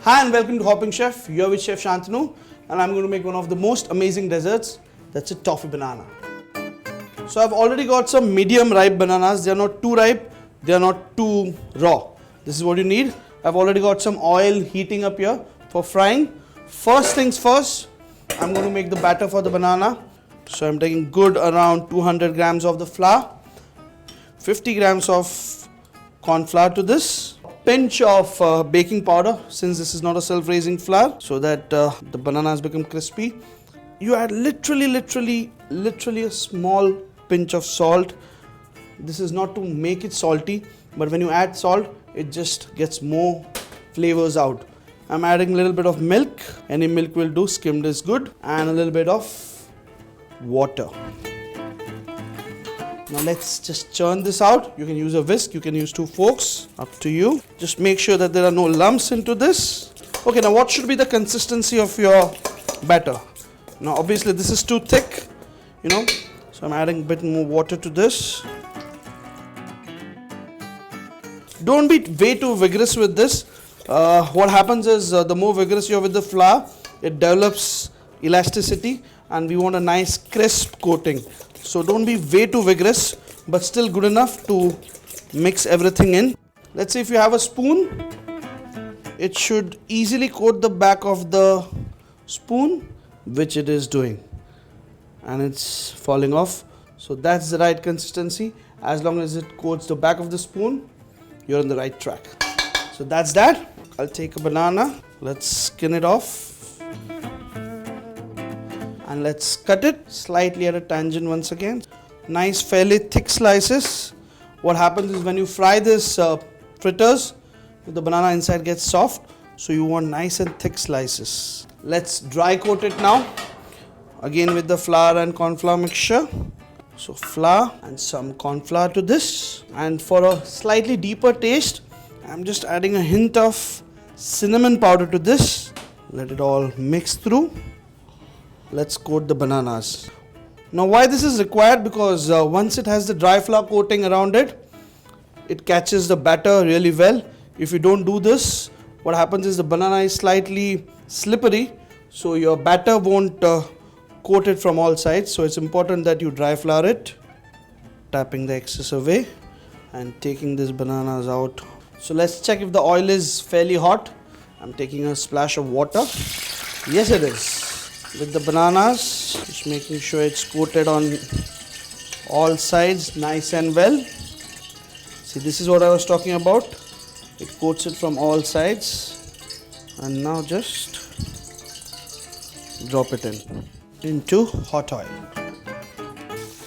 Hi and welcome to Hopping Chef. You're with Chef Shantanu and I'm going to make one of the most amazing desserts. That's a toffee banana. So I've already got some medium ripe bananas. They are not too ripe, they are not too raw. This is what you need. I've already got some oil heating up here for frying. First things first, I'm going to make the batter for the banana. So I'm taking good around 200 grams of the flour, 50 grams of corn flour to this, pinch of baking powder, since this is not a self-raising flour, so that the bananas become crispy. You add literally a small pinch of salt. This is not to make it salty, but when you add salt, it just gets more flavors out. I'm adding a little bit of milk. Any milk will do, skimmed is good, and a little bit of water. Now let's just churn this out. You can use a whisk, you can use two forks, up to you. Just make sure that there are no lumps into this. Okay, now what should be the consistency of your batter? Now obviously this is too thick, so I'm adding a bit more water to this. Don't be way too vigorous with this. What happens is the more vigorous you are with the flour, it develops elasticity and we want a nice crisp coating. So don't be way too vigorous, but still good enough to mix everything in. Let's say if you have a spoon, it should easily coat the back of the spoon, which it is doing, and it's falling off. So that's the right consistency. As long as it coats the back of the spoon, you're on the right track. So that's that. I'll take a banana, let's skin it off. And let's cut it slightly at a tangent once again. Nice, fairly thick slices. What happens is when you fry this fritters, the banana inside gets soft, so you want nice and thick slices. Let's dry coat it now. Again with the flour and corn flour mixture. So flour and some corn flour to this. And for a slightly deeper taste, I'm just adding a hint of cinnamon powder to this. Let it all mix through. Let's coat the bananas. Now why this is required? Because once it has the dry flour coating around it, it catches the batter really well. If you don't do this, what happens is the banana is slightly slippery, so your batter won't coat it from all sides. So it's important that you dry flour it, tapping the excess away and taking these bananas out. So let's check if the oil is fairly hot. I'm taking a splash of water. Yes, it is. With the bananas, just making sure it's coated on all sides nice and well. See, this is what I was talking about. It coats it from all sides. And now just drop it into hot oil.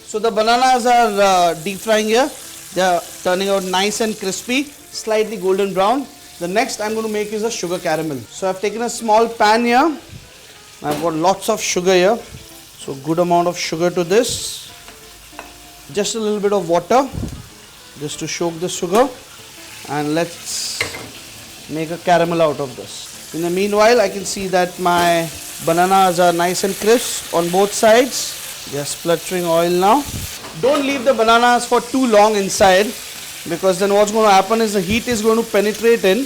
So the bananas are deep frying here. They are turning out nice and crispy, slightly golden brown. The next I'm going to make is a sugar caramel. So I've taken a small pan here. I've got lots of sugar here, so good amount of sugar to this. Just a little bit of water, just to soak the sugar, and let's make a caramel out of this. In the meanwhile, I can see that my bananas are nice and crisp on both sides. They are spluttering oil now. Don't leave the bananas for too long inside, because then what's going to happen is the heat is going to penetrate in.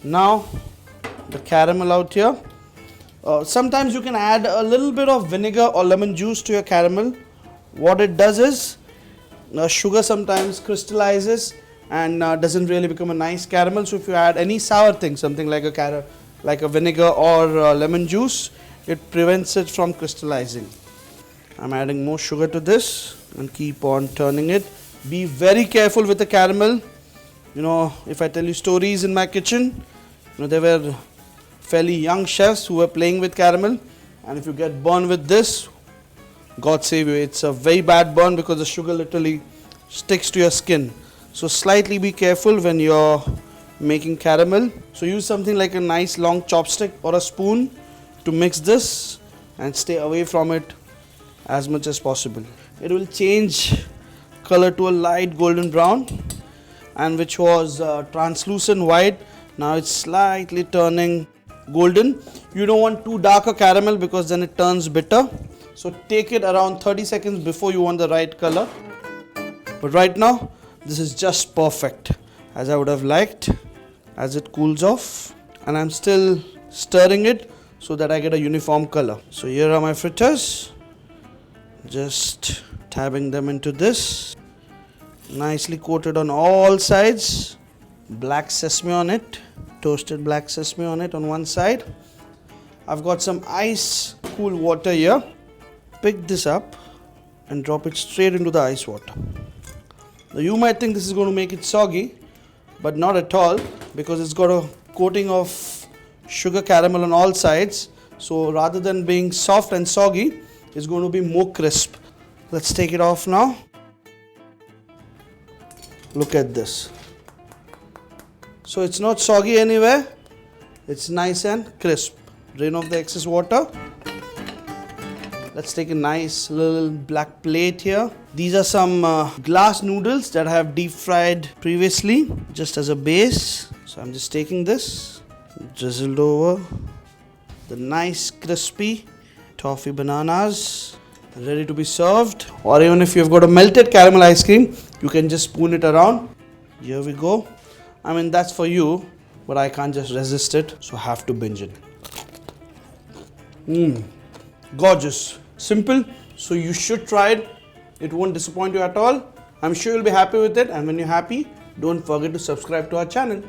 Now the caramel out here. Sometimes you can add a little bit of vinegar or lemon juice to your caramel. What it does is sugar sometimes crystallizes and doesn't really become a nice caramel. So if you add any sour thing, something like a vinegar or lemon juice, it prevents it from crystallizing. I'm adding more sugar to this and keep on turning it. Be very careful with the caramel. If I tell you stories in my kitchen, there were fairly young chefs who were playing with caramel, and if you get burned with this, God save you, it's a very bad burn because the sugar literally sticks to your skin. So slightly be careful when you're making caramel. So use something like a nice long chopstick or a spoon to mix this and stay away from it as much as possible. It will change color to a light golden brown, and which was translucent white. Now it's slightly turning golden. You don't want too dark a caramel because then it turns bitter. So take it around 30 seconds before you want the right color. But right now, this is just perfect, as I would have liked. as it cools off, and I'm still stirring it so that I get a uniform color. So here are my fritters, just tabbing them into this, nicely coated on all sides, black sesame on it, toasted black sesame on it on one side. I've got some ice cool water here. Pick this up and drop it straight into the ice water. Now you might think this is going to make it soggy, but not at all, because it's got a coating of sugar caramel on all sides. So rather than being soft and soggy, it's going to be more crisp. Let's take it off now. Look at this. So it's not soggy anywhere. It's nice and crisp. Drain off the excess water. Let's take a nice little black plate here. These are some glass noodles that I have deep fried previously, just as a base. So I'm just taking this, drizzled over the nice crispy toffee bananas, ready to be served. Or even if you've got a melted caramel ice cream, you can just spoon it around. Here we go. I mean, that's for you, but I can't just resist it, so I have to binge it. Gorgeous. Simple, so you should try it. It won't disappoint you at all. I'm sure you'll be happy with it, and when you're happy, don't forget to subscribe to our channel.